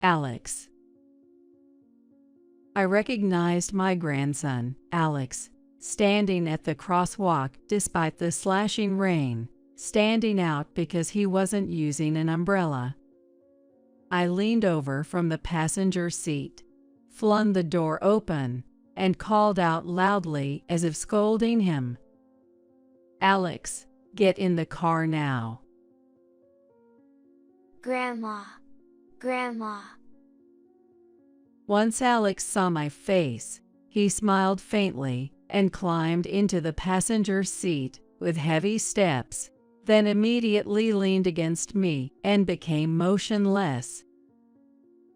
Alex. I recognized my grandson, Alex, standing at the crosswalk despite the slashing rain, standing out because he wasn't using an umbrella. I leaned over from the passenger seat, flung the door open, and called out loudly as if scolding him, "Alex, get in the car now." Grandma, Grandma. Once Alex saw my face, he smiled faintly and climbed into the passenger seat with heavy steps, then immediately leaned against me and became motionless.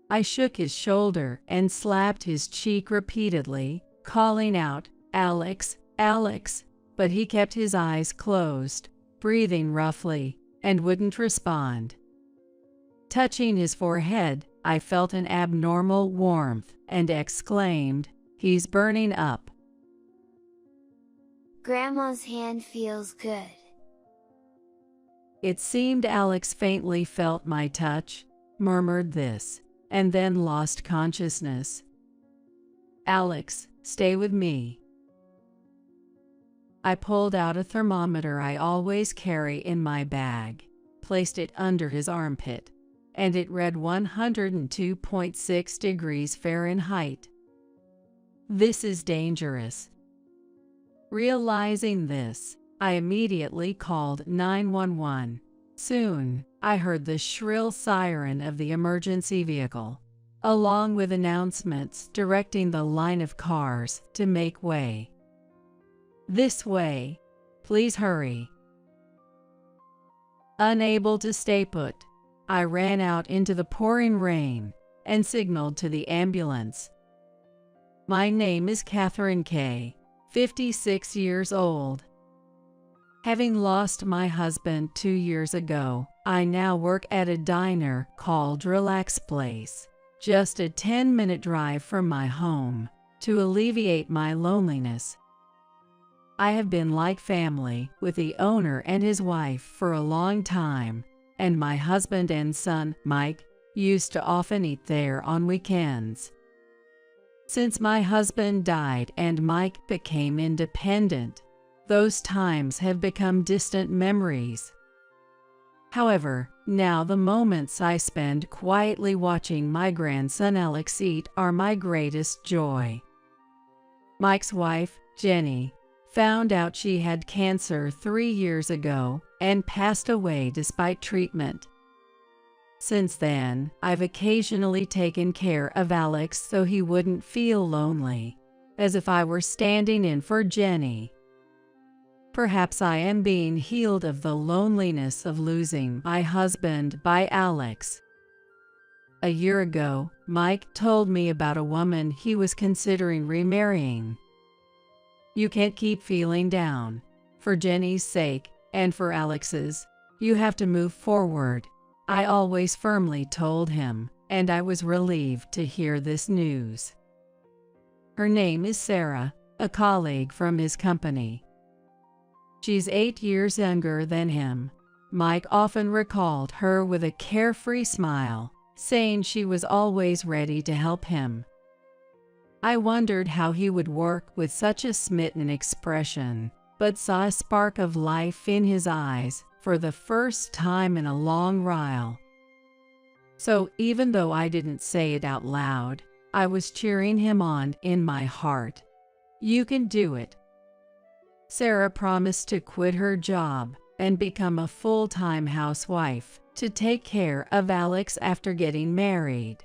I shook his shoulder and slapped his cheek repeatedly, calling out, "Alex, Alex," but he kept his eyes closed, breathing roughly, and wouldn't respond. Touching his forehead, I felt an abnormal warmth and exclaimed, "He's burning up." Grandma's hand feels good. It seemed Alex faintly felt my touch, murmured this, and then lost consciousness. "Alex, stay with me." I pulled out a thermometer I always carry in my bag, placed it under his armpit, and it read 102.6 degrees Fahrenheit. This is dangerous. Realizing this, I immediately called 911. Soon, I heard the shrill siren of the emergency vehicle, along with announcements directing the line of cars to make way. "This way. Please hurry." Unable to stay put, I ran out into the pouring rain and signaled to the ambulance. My name is Catherine K., 56 years old. Having lost my husband 2 years ago, I now work at a diner called Relax Place, just a 10-minute drive from my home, to alleviate my loneliness. I have been like family with the owner and his wife for a long time, and my husband and son, Mike, used to often eat there on weekends. Since my husband died and Mike became independent, those times have become distant memories. However, now the moments I spend quietly watching my grandson Alex eat are my greatest joy. Mike's wife, Jenny, found out she had cancer 3 years ago and passed away despite treatment. Since then, I've occasionally taken care of Alex so he wouldn't feel lonely, as if I were standing in for Jenny. Perhaps I am being healed of the loneliness of losing my husband by Alex. A year ago, Mike told me about a woman he was considering remarrying. "You can't keep feeling down. For Jenny's sake, and for Alex's, you have to move forward," I always firmly told him, and I was relieved to hear this news. Her name is Sarah, a colleague from his company. She's 8 years younger than him. Mike often recalled her with a carefree smile, saying she was always ready to help him. I wondered how he would work with such a smitten expression, but saw a spark of life in his eyes for the first time in a long while. So even though I didn't say it out loud, I was cheering him on in my heart. "You can do it." Sarah promised to quit her job and become a full-time housewife to take care of Alex after getting married.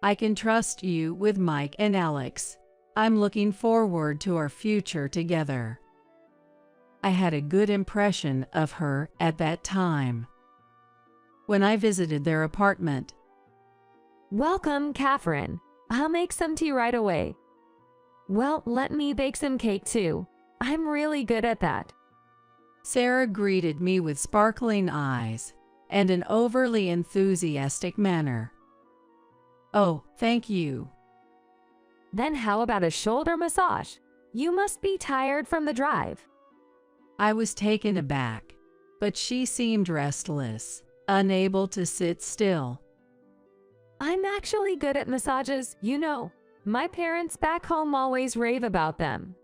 "I can trust you with Mike and Alex. I'm looking forward to our future together." I had a good impression of her at that time. When I visited their apartment, "Welcome, Catherine. I'll make some tea right away." "Well, let me bake some cake too. I'm really good at that." Sarah greeted me with sparkling eyes and an overly enthusiastic manner. "Oh, thank you." "Then how about a shoulder massage? You must be tired from the drive." I was taken aback, but she seemed restless, unable to sit still. I'm actually good at massages, you know. My parents back home always rave about them.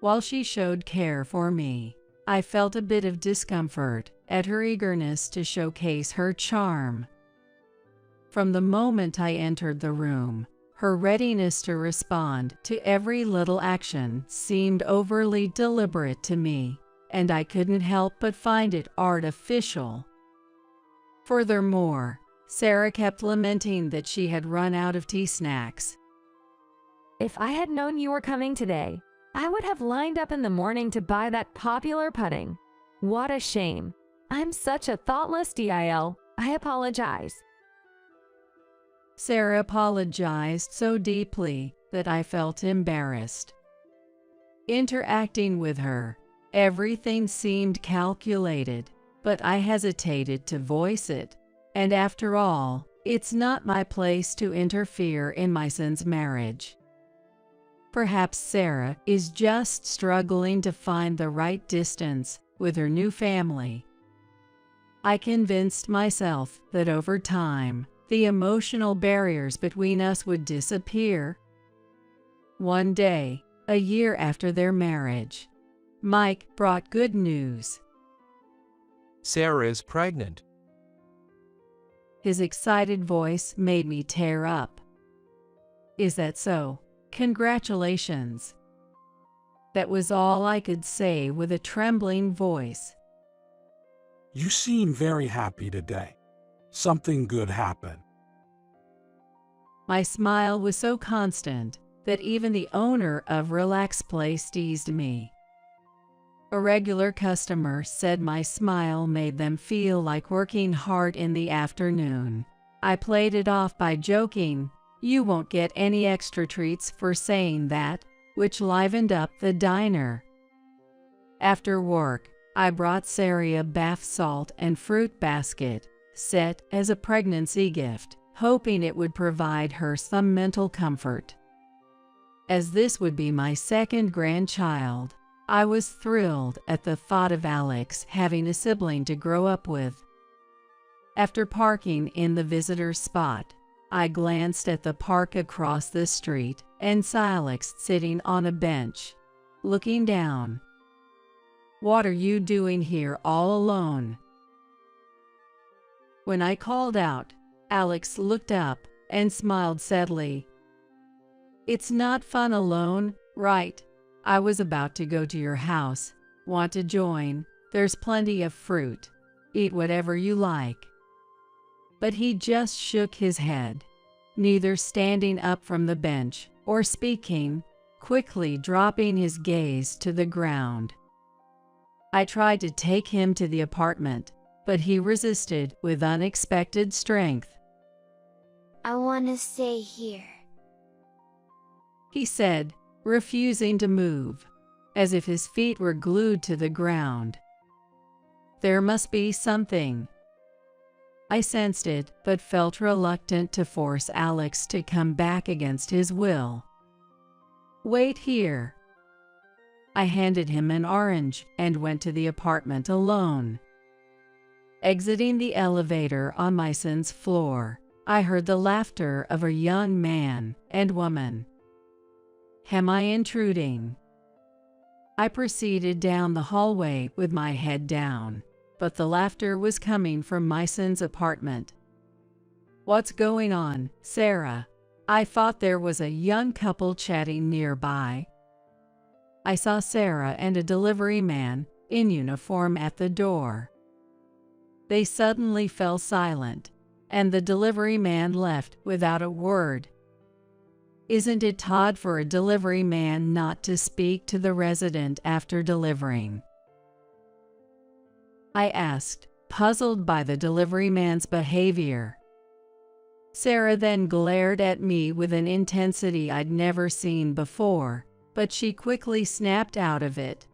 While she showed care for me, I felt a bit of discomfort at her eagerness to showcase her charm. From the moment I entered the room, her readiness to respond to every little action seemed overly deliberate to me, and I couldn't help but find it artificial. Furthermore, Sarah kept lamenting that she had run out of tea snacks. If I had known you were coming today, I would have lined up in the morning to buy that popular pudding. What a shame. I'm such a thoughtless DIL. I apologize. Sarah apologized so deeply that I felt embarrassed. Interacting with her, everything seemed calculated, but I hesitated to voice it. And after all, it's not my place to interfere in my son's marriage. Perhaps Sarah is just struggling to find the right distance with her new family. I convinced myself that over time, the emotional barriers between us would disappear. One day, a year after their marriage, Mike brought good news. Sarah is pregnant. His excited voice made me tear up. Is that so? Congratulations. That was all I could say with a trembling voice. You seem very happy today. Something good happened. My smile was so constant that even the owner of Relax Place teased me. A regular customer said my smile made them feel like working hard in the afternoon. I played it off by joking, "You won't get any extra treats for saying that," which livened up the diner. After work, I brought Sarah a bath salt and fruit basket, set as a pregnancy gift, hoping it would provide her some mental comfort. As this would be my second grandchild, I was thrilled at the thought of Alex having a sibling to grow up with. After parking in the visitor spot, I glanced at the park across the street and saw Alex sitting on a bench, looking down. "What are you doing here all alone?" When I called out, Alex looked up and smiled sadly. "It's not fun alone, right? I was about to go to your house. Want to join? There's plenty of fruit. Eat whatever you like." But he just shook his head, neither standing up from the bench or speaking, quickly dropping his gaze to the ground. I tried to take him to the apartment, but he resisted with unexpected strength. I want to stay here, he said, refusing to move, as if his feet were glued to the ground. There must be something. I sensed it, but felt reluctant to force Alex to come back against his will. "Wait here." I handed him an orange and went to the apartment alone. Exiting the elevator on my son's floor, I heard the laughter of a young man and woman. Am I intruding? I proceeded down the hallway with my head down, but the laughter was coming from my son's apartment. "What's going on, Sarah?" I thought there was a young couple chatting nearby. I saw Sarah and a delivery man in uniform at the door. They suddenly fell silent, and the delivery man left without a word. Isn't it odd for a delivery man not to speak to the resident after delivering? I asked, puzzled by the delivery man's behavior. Sarah then glared at me with an intensity I'd never seen before, but she quickly snapped out of it.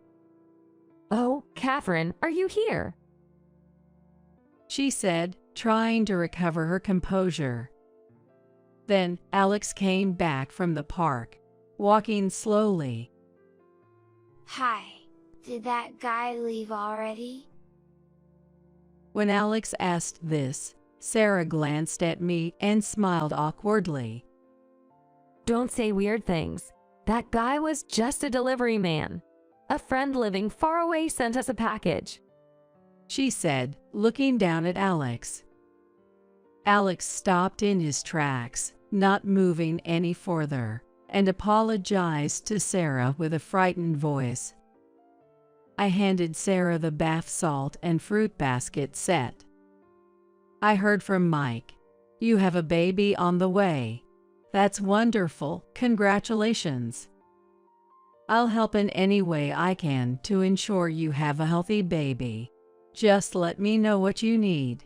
"Oh, Catherine, are you here?" she said, trying to recover her composure. Then Alex came back from the park, walking slowly. Hi, did that guy leave already? When Alex asked this, Sarah glanced at me and smiled awkwardly. Don't say weird things. That guy was just a delivery man. A friend living far away sent us a package, she said, looking down at Alex. Alex stopped in his tracks, not moving any further, and apologized to Sarah with a frightened voice. I handed Sarah the bath salt and fruit basket set. I heard from Mike. You have a baby on the way. That's wonderful. Congratulations. I'll help in any way I can to ensure you have a healthy baby. Just let me know what you need.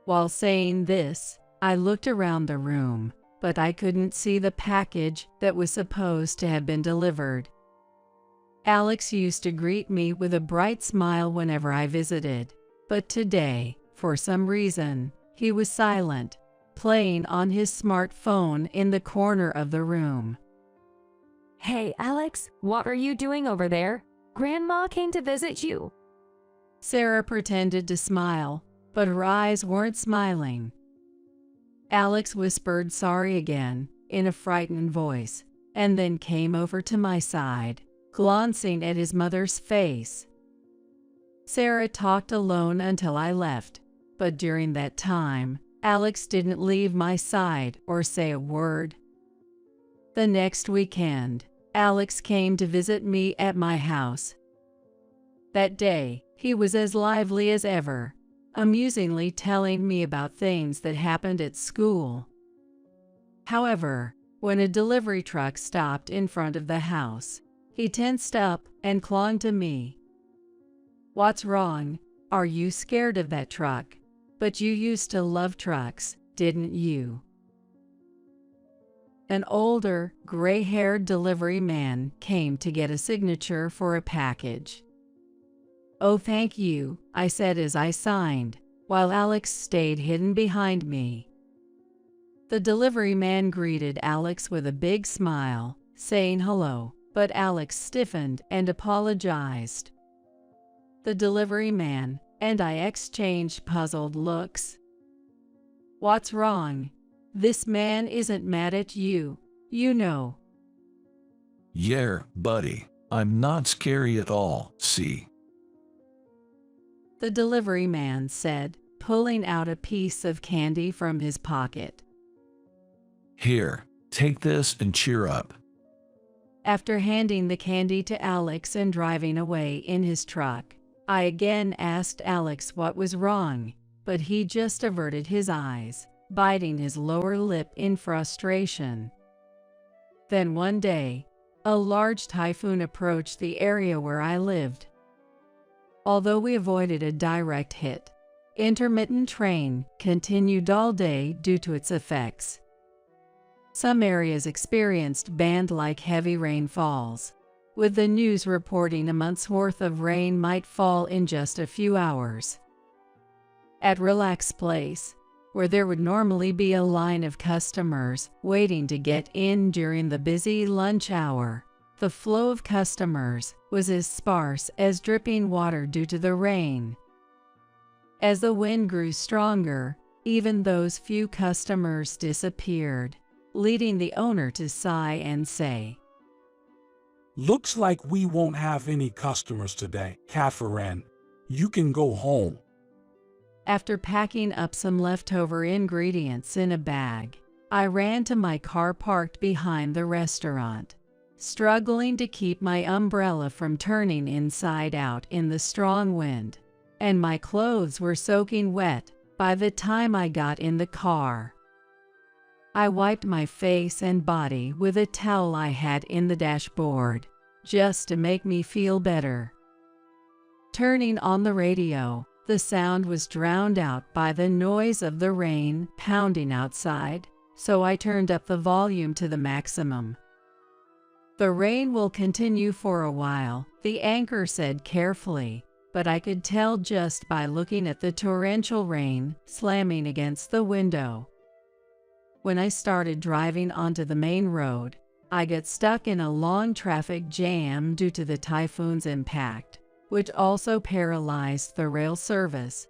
While saying this, I looked around the room, but I couldn't see the package that was supposed to have been delivered. Alex used to greet me with a bright smile whenever I visited, but today, for some reason, he was silent, playing on his smartphone in the corner of the room. Hey, Alex, what are you doing over there? Grandma came to visit you. Sarah pretended to smile, but her eyes weren't smiling. Alex whispered sorry again, in a frightened voice, and then came over to my side, glancing at his mother's face. Sarah talked alone until I left, but during that time, Alex didn't leave my side or say a word. The next weekend, Alex came to visit me at my house. That day, he was as lively as ever, amusingly telling me about things that happened at school. However, when a delivery truck stopped in front of the house, he tensed up and clung to me. What's wrong? Are you scared of that truck? But you used to love trucks, didn't you? An older, gray-haired delivery man came to get a signature for a package. Oh, thank you, I said as I signed, while Alex stayed hidden behind me. The delivery man greeted Alex with a big smile, saying hello, but Alex stiffened and apologized. The delivery man and I exchanged puzzled looks. What's wrong? This man isn't mad at you, you know. Yeah, buddy, I'm not scary at all, see? The delivery man said, pulling out a piece of candy from his pocket. Here, take this and cheer up. After handing the candy to Alex and driving away in his truck, I again asked Alex what was wrong, but he just averted his eyes, biting his lower lip in frustration. Then one day, a large typhoon approached the area where I lived. Although we avoided a direct hit, intermittent rain continued all day due to its effects. Some areas experienced band-like heavy rainfalls, with the news reporting a month's worth of rain might fall in just a few hours. At Relax Place, where there would normally be a line of customers waiting to get in during the busy lunch hour, the flow of customers was as sparse as dripping water due to the rain. As the wind grew stronger, even those few customers disappeared, leading the owner to sigh and say, Looks like we won't have any customers today, Catherine. You can go home. After packing up some leftover ingredients in a bag, I ran to my car parked behind the restaurant, struggling to keep my umbrella from turning inside out in the strong wind, and my clothes were soaking wet by the time I got in the car. I wiped my face and body with a towel I had in the dashboard, just to make me feel better. Turning on the radio, the sound was drowned out by the noise of the rain pounding outside, so I turned up the volume to the maximum. The rain will continue for a while, the anchor said carefully, but I could tell just by looking at the torrential rain slamming against the window. When I started driving onto the main road, I got stuck in a long traffic jam due to the typhoon's impact, which also paralyzed the rail service.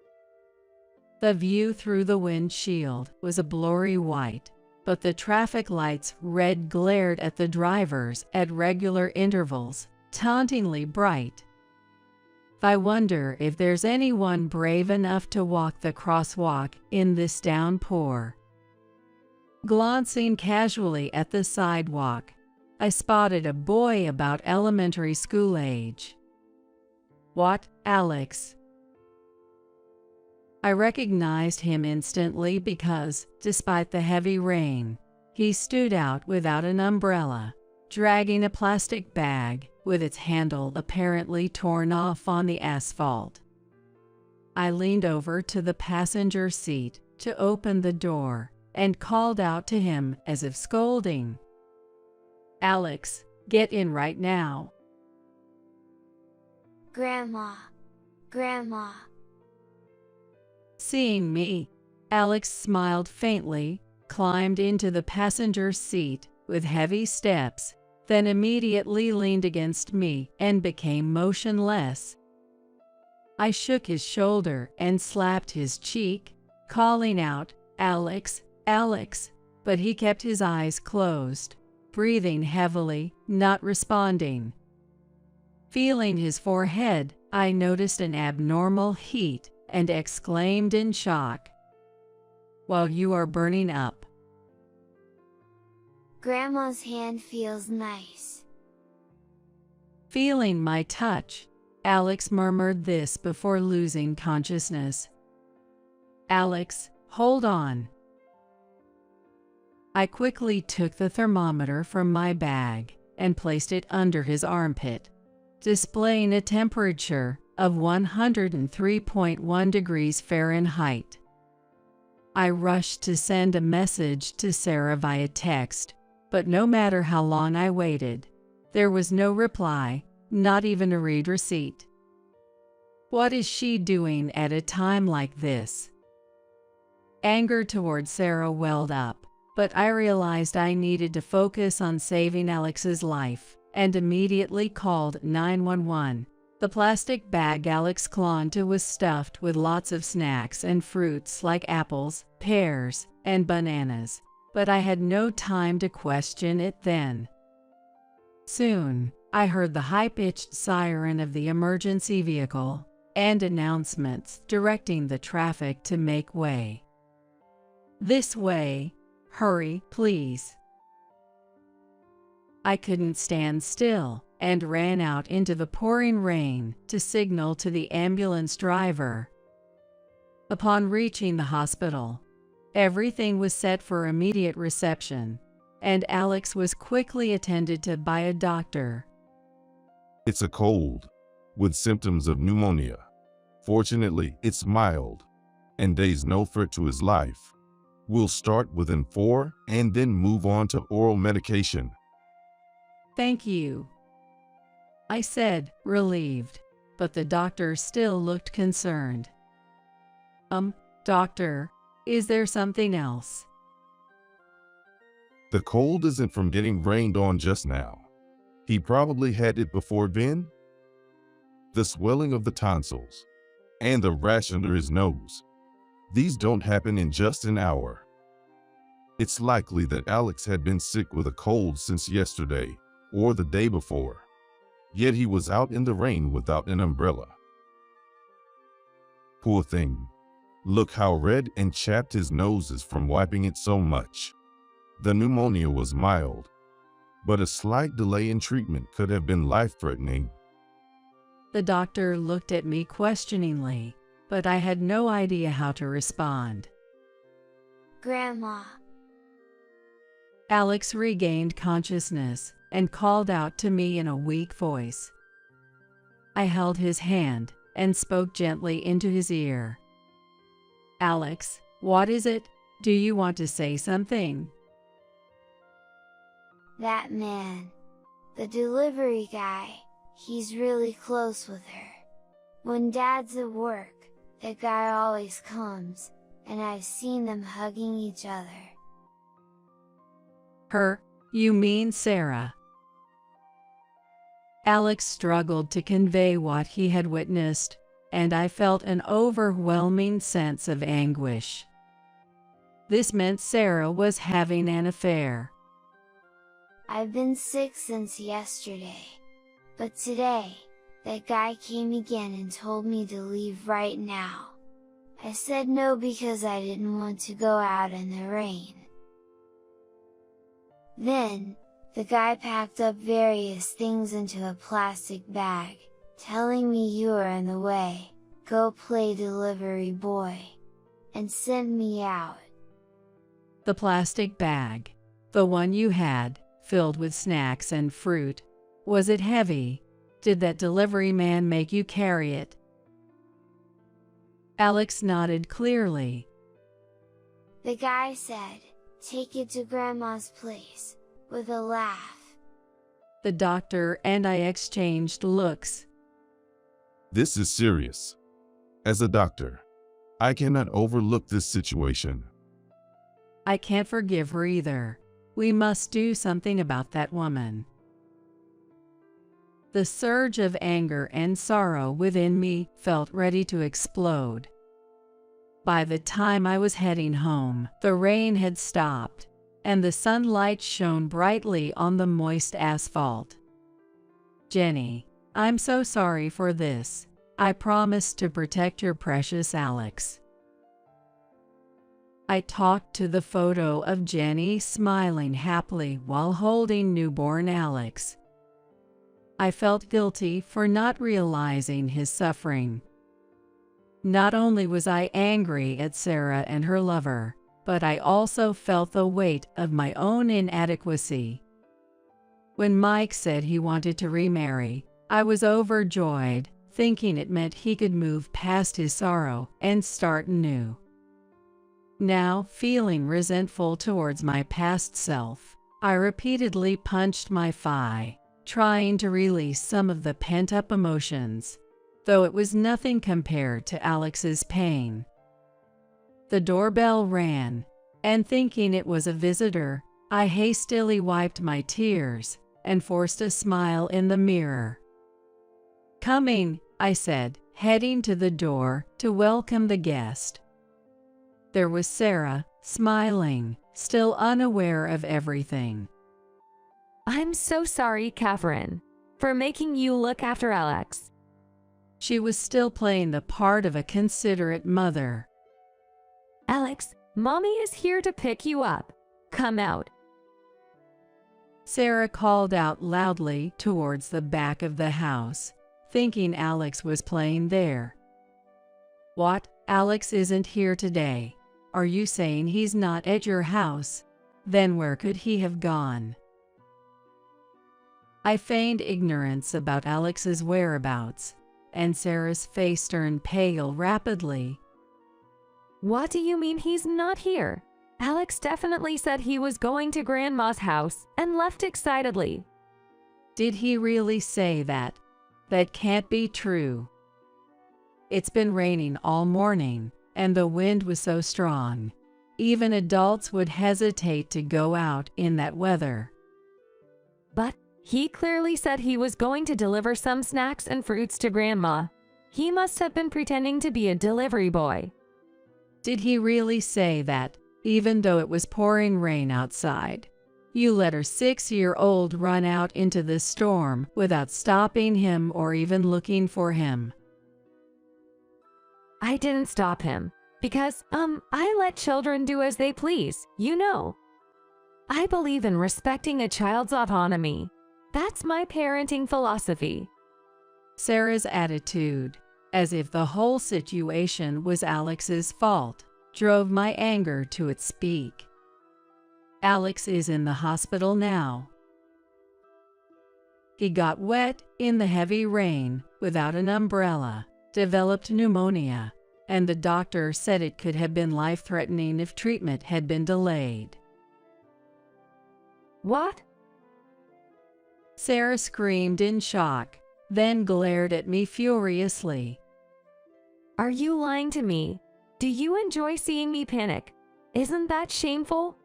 The view through the windshield was a blurry white, but the traffic lights' red glared at the drivers at regular intervals, tauntingly bright. I wonder if there's anyone brave enough to walk the crosswalk in this downpour. Glancing casually at the sidewalk, I spotted a boy about elementary school age. "What, Alex?" I recognized him instantly because, despite the heavy rain, he stood out without an umbrella, dragging a plastic bag with its handle apparently torn off on the asphalt. I leaned over to the passenger seat to open the door and called out to him as if scolding, "Alex, get in right now." Grandma, Grandma. Seeing me, Alex smiled faintly, climbed into the passenger seat with heavy steps, then immediately leaned against me and became motionless. I shook his shoulder and slapped his cheek, calling out, "Alex, Alex," but he kept his eyes closed, breathing heavily, not responding. Feeling his forehead, I noticed an abnormal heat and exclaimed in shock, "Well, you are burning up." Grandma's hand feels nice. Feeling my touch, Alex murmured this before losing consciousness. "Alex, hold on." I quickly took the thermometer from my bag and placed it under his armpit, displaying a temperature of 103.1 degrees Fahrenheit. I rushed to send a message to Sarah via text, but no matter how long I waited, there was no reply, not even a read receipt. What is she doing at a time like this? Anger toward Sarah welled up, but I realized I needed to focus on saving Alex's life and immediately called 911. The plastic bag Alex clung to was stuffed with lots of snacks and fruits like apples, pears, and bananas, but I had no time to question it then. Soon, I heard the high-pitched siren of the emergency vehicle and announcements directing the traffic to make way. "This way, hurry, please." I couldn't stand still and ran out into the pouring rain to signal to the ambulance driver. Upon reaching the hospital, everything was set for immediate reception, and Alex was quickly attended to by a doctor. "It's a cold, with symptoms of pneumonia. Fortunately, it's mild, and there's no threat to his life. We'll start within 4 and then move on to oral medication." "Thank you," I said, relieved, but the doctor still looked concerned. Doctor, is there something else?" "The cold isn't from getting rained on just now. He probably had it before then. The swelling of the tonsils and the rash under his nose. These don't happen in just an hour. It's likely that Alex had been sick with a cold since yesterday or the day before. Yet he was out in the rain without an umbrella. Poor thing. Look how red and chapped his nose is from wiping it so much. The pneumonia was mild, but a slight delay in treatment could have been life-threatening." The doctor looked at me questioningly, but I had no idea how to respond. Grandma. Alex regained consciousness and called out to me in a weak voice. I held his hand and spoke gently into his ear. "Alex, what is it? Do you want to say something?" That man. The delivery guy, he's really close with her. When Dad's at work, the guy always comes, and I've seen them hugging each other. "Her? You mean Sarah?" Alex struggled to convey what he had witnessed, and I felt an overwhelming sense of anguish. This meant Sarah was having an affair. I've been sick since yesterday. But today, that guy came again and told me to leave right now. I said no because I didn't want to go out in the rain. Then, the guy packed up various things into a plastic bag, telling me you are in the way, go play delivery boy, and sent me out. The plastic bag, the one you had, filled with snacks and fruit, was it heavy? Did that delivery man make you carry it? Alex nodded clearly. The guy said, take it to Grandma's place, with a laugh. The doctor and I exchanged looks. This is serious. As a doctor, I cannot overlook this situation. I can't forgive her either. We must do something about that woman. The surge of anger and sorrow within me felt ready to explode. By the time I was heading home, the rain had stopped, and the sunlight shone brightly on the moist asphalt. Jenny, I'm so sorry for this. I promise to protect your precious Alex. I talked to the photo of Jenny smiling happily while holding newborn Alex. I felt guilty for not realizing his suffering. Not only was I angry at Sarah and her lover, but I also felt the weight of my own inadequacy. When Mike said he wanted to remarry, I was overjoyed, thinking it meant he could move past his sorrow and start anew. Now, feeling resentful towards my past self, I repeatedly punched my thigh, trying to release some of the pent-up emotions, though it was nothing compared to Alex's pain. The doorbell rang, and thinking it was a visitor, I hastily wiped my tears and forced a smile in the mirror. Coming, I said, heading to the door to welcome the guest. There was Sarah, smiling, still unaware of everything. I'm so sorry, Catherine, for making you look after Alex. She was still playing the part of a considerate mother. Alex, Mommy is here to pick you up. Come out. Sarah called out loudly towards the back of the house, thinking Alex was playing there. What? Alex isn't here today. Are you saying he's not at your house? Then where could he have gone? I feigned ignorance about Alex's whereabouts, and Sarah's face turned pale rapidly. What do you mean he's not here? Alex definitely said he was going to Grandma's house and left excitedly. Did he really say that? That can't be true. It's been raining all morning, and the wind was so strong. Even adults would hesitate to go out in that weather. But he clearly said he was going to deliver some snacks and fruits to Grandma. He must have been pretending to be a delivery boy. Did he really say that, even though it was pouring rain outside? You let our 6-year-old run out into the storm without stopping him or even looking for him. I didn't stop him, because, I let children do as they please, you know. I believe in respecting a child's autonomy. That's my parenting philosophy. Sarah's attitude, as if the whole situation was Alex's fault, drove my anger to its peak. Alex is in the hospital now. He got wet in the heavy rain without an umbrella, developed pneumonia, and the doctor said it could have been life-threatening if treatment had been delayed. What? Sarah screamed in shock, then glared at me furiously. Are you lying to me? Do you enjoy seeing me panic? Isn't that shameful?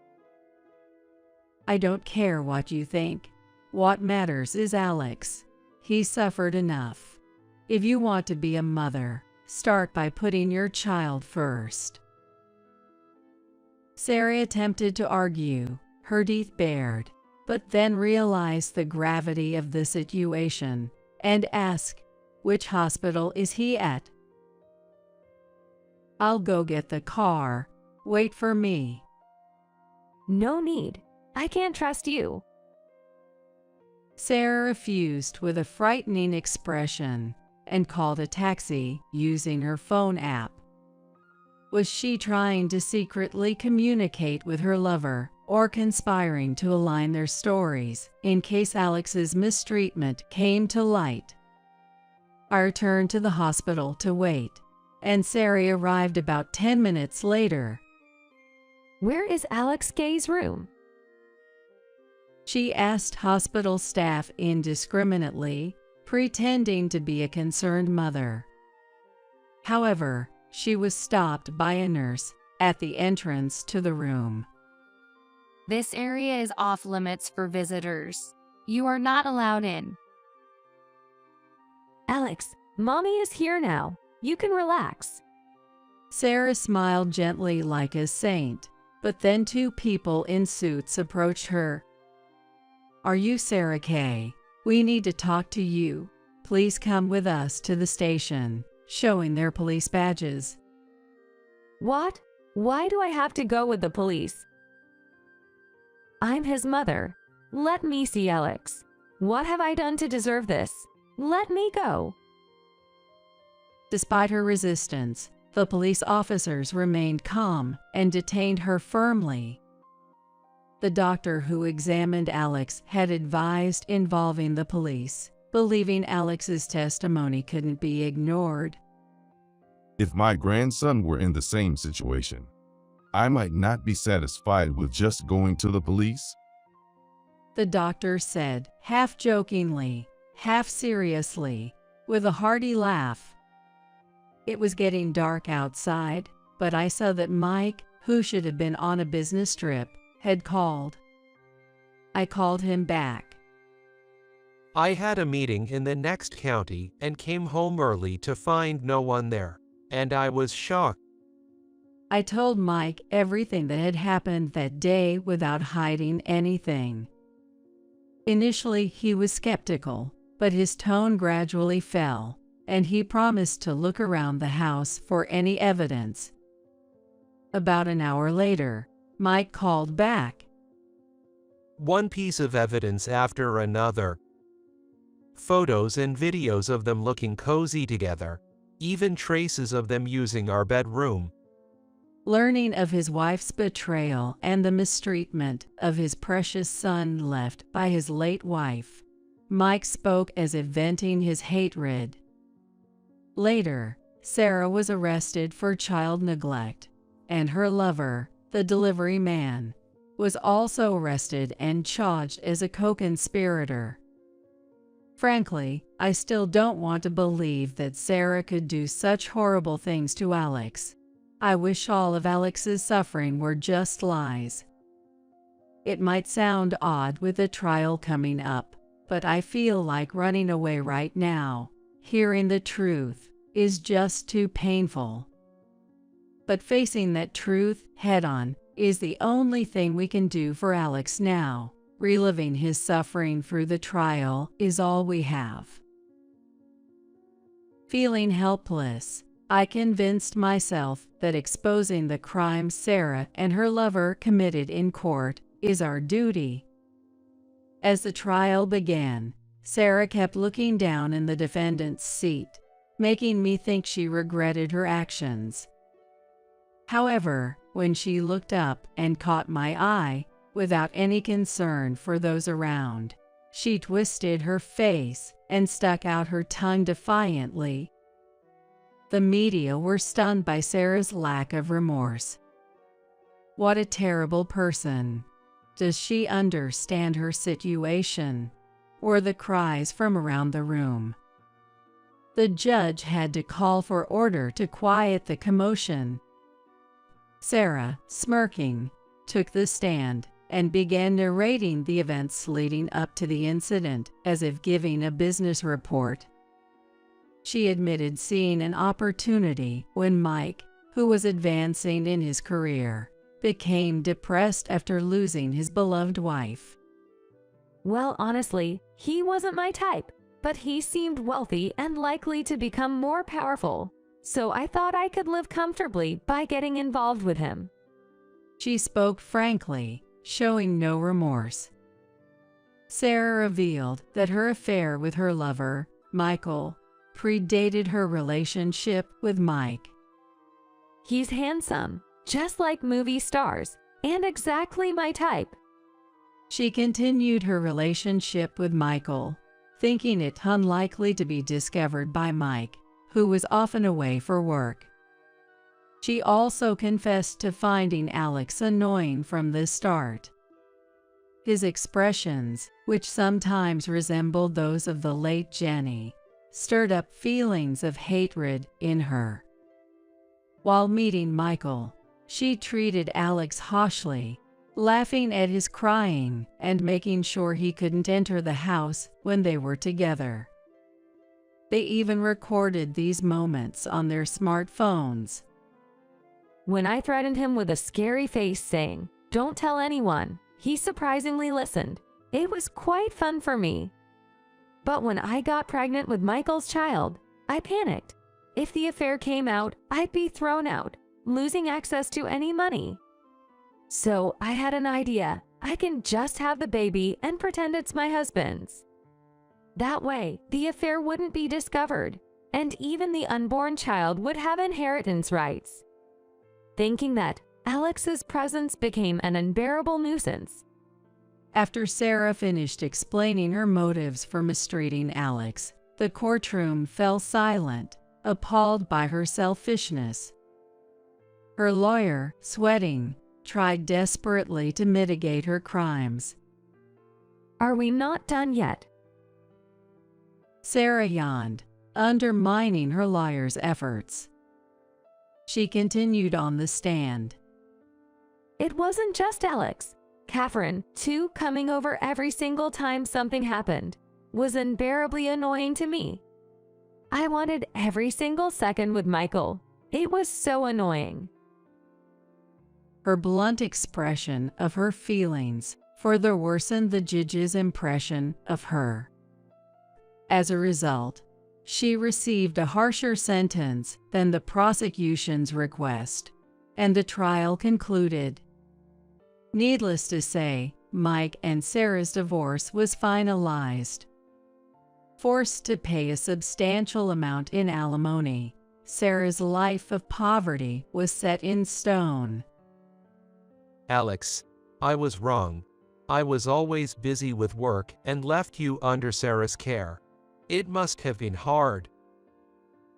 I don't care what you think. What matters is Alex. He suffered enough. If you want to be a mother, Start by putting your child first. Sarah attempted to argue, her teeth bared, but then realized the gravity of the situation and asked, "Which hospital is he at?" "I'll go get the car. Wait for me." No need. I can't trust you. Sarah refused with a frightening expression and called a taxi using her phone app. Was she trying to secretly communicate with her lover or conspiring to align their stories in case Alex's mistreatment came to light? I returned to the hospital to wait, and Sarah arrived about 10 minutes later. Where is Alex Gay's room? She asked hospital staff indiscriminately, pretending to be a concerned mother. However, she was stopped by a nurse at the entrance to the room. This area is off limits for visitors. You are not allowed in. Alex, Mommy is here now. You can relax. Sarah smiled gently like a saint, but then two people in suits approached her. "Are you Sarah Kay? We need to talk to you. Please come with us to the station," showing their police badges. What? Why do I have to go with the police? I'm his mother. Let me see Alex. What have I done to deserve this? Let me go. Despite her resistance, the police officers remained calm and detained her firmly. The doctor who examined Alex had advised involving the police, believing Alex's testimony couldn't be ignored. If my grandson were in the same situation, I might not be satisfied with just going to the police. The doctor said, half jokingly, half seriously, with a hearty laugh. It was getting dark outside, but I saw that Mike, who should have been on a business trip, had called. I called him back. I had a meeting in the next county and came home early to find no one there, and I was shocked. I told Mike everything that had happened that day without hiding anything. Initially, he was skeptical, but his tone gradually fell, and he promised to look around the house for any evidence. About an hour later, Mike called back. One piece of evidence after another. Photos and videos of them looking cozy together, even traces of them using our bedroom. Learning of his wife's betrayal and the mistreatment of his precious son left by his late wife, Mike spoke as if venting his hatred. Later, Sarah was arrested for child neglect, and her lover, the delivery man, was also arrested and charged as a co-conspirator. Frankly, I still don't want to believe that Sarah could do such horrible things to Alex. I wish all of Alex's suffering were just lies. It might sound odd with the trial coming up, but I feel like running away right now. Hearing the truth is just too painful. But facing that truth head-on is the only thing we can do for Alex now. Reliving his suffering through the trial is all we have. Feeling helpless, I convinced myself that exposing the crimes Sarah and her lover committed in court is our duty. As the trial began, Sarah kept looking down in the defendant's seat, making me think she regretted her actions. However, when she looked up and caught my eye, without any concern for those around, she twisted her face and stuck out her tongue defiantly. The media were stunned by Sarah's lack of remorse. What a terrible person. Does she understand her situation? Were the cries from around the room. The judge had to call for order to quiet the commotion. Sarah, smirking, took the stand and began narrating the events leading up to the incident as if giving a business report. She admitted seeing an opportunity when Mike, who was advancing in his career, became depressed after losing his beloved wife. Well, honestly, he wasn't my type, but he seemed wealthy and likely to become more powerful, so I thought I could live comfortably by getting involved with him. She spoke frankly, showing no remorse. Sarah revealed that her affair with her lover, Michael, predated her relationship with Mike. He's handsome, just like movie stars, and exactly my type. She continued her relationship with Michael, thinking it unlikely to be discovered by Mike, who was often away for work. She also confessed to finding Alex annoying from the start. His expressions, which sometimes resembled those of the late Jenny, stirred up feelings of hatred in her. While meeting Michael, she treated Alex harshly, laughing at his crying and making sure he couldn't enter the house when they were together. They even recorded these moments on their smartphones. When I threatened him with a scary face saying, "Don't tell anyone," he surprisingly listened. It was quite fun for me. But when I got pregnant with Michael's child, I panicked. If the affair came out, I'd be thrown out, losing access to any money. So I had an idea. I can just have the baby and pretend it's my husband's. That way, the affair wouldn't be discovered, and even the unborn child would have inheritance rights. Thinking that, Alex's presence became an unbearable nuisance. After Sarah finished explaining her motives for mistreating Alex, the courtroom fell silent, appalled by her selfishness. Her lawyer, sweating, tried desperately to mitigate her crimes. Are we not done yet? Sarah yawned, undermining her lawyer's efforts. She continued on the stand. It wasn't just Alex. Catherine, too, coming over every single time something happened, was unbearably annoying to me. I wanted every single second with Michael. It was so annoying. Her blunt expression of her feelings further worsened the judge's impression of her. As a result, she received a harsher sentence than the prosecution's request, and the trial concluded. Needless to say, Mike and Sarah's divorce was finalized. Forced to pay a substantial amount in alimony, Sarah's life of poverty was set in stone. Alex, I was wrong. I was always busy with work and left you under Sarah's care. It must have been hard.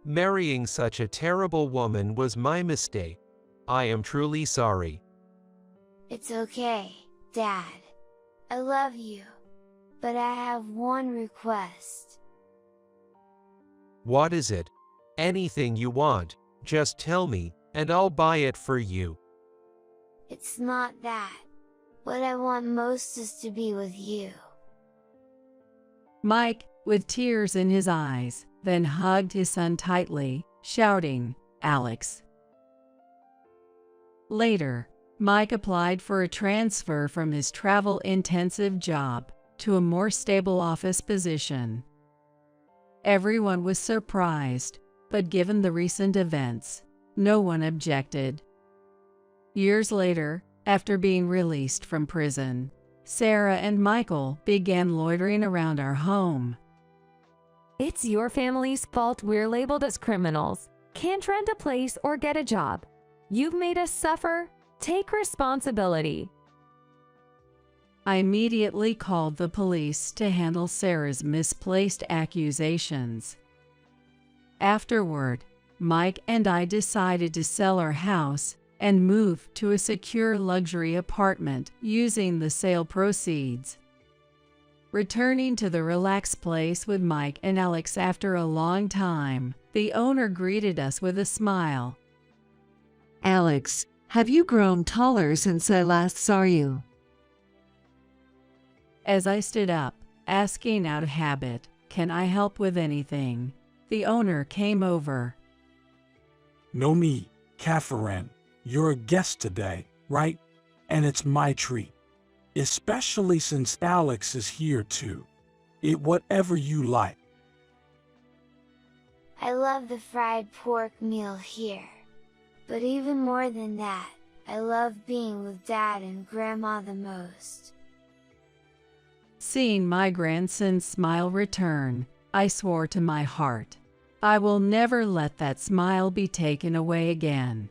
Marrying such a terrible woman was my mistake. I am truly sorry. It's okay, Dad. I love you. But I have one request. What is it? Anything you want, just tell me, and I'll buy it for you. It's not that. What I want most is to be with you. Mike, with tears in his eyes, then hugged his son tightly, shouting, "Alex." Later, Mike applied for a transfer from his travel-intensive job to a more stable office position. Everyone was surprised, but given the recent events, no one objected. Years later, after being released from prison, Sarah and Michael began loitering around our home. It's your family's fault we're labeled as criminals. Can't rent a place or get a job. You've made us suffer. Take responsibility. I immediately called the police to handle Sarah's misplaced accusations. Afterward, Mike and I decided to sell our house and move to a secure luxury apartment using the sale proceeds. Returning to the relaxed place with Mike and Alex after a long time, the owner greeted us with a smile. "Alex, have you grown taller since I last saw you?" As I stood up, asking out of habit, "Can I help with anything?" The owner came over. No need, Catherine. You're a guest today, right? And it's my treat. Especially since Alex is here too. Eat whatever you like. I love the fried pork meal here. But even more than that, I love being with Dad and Grandma the most. Seeing my grandson's smile return, I swore to my heart, I will never let that smile be taken away again.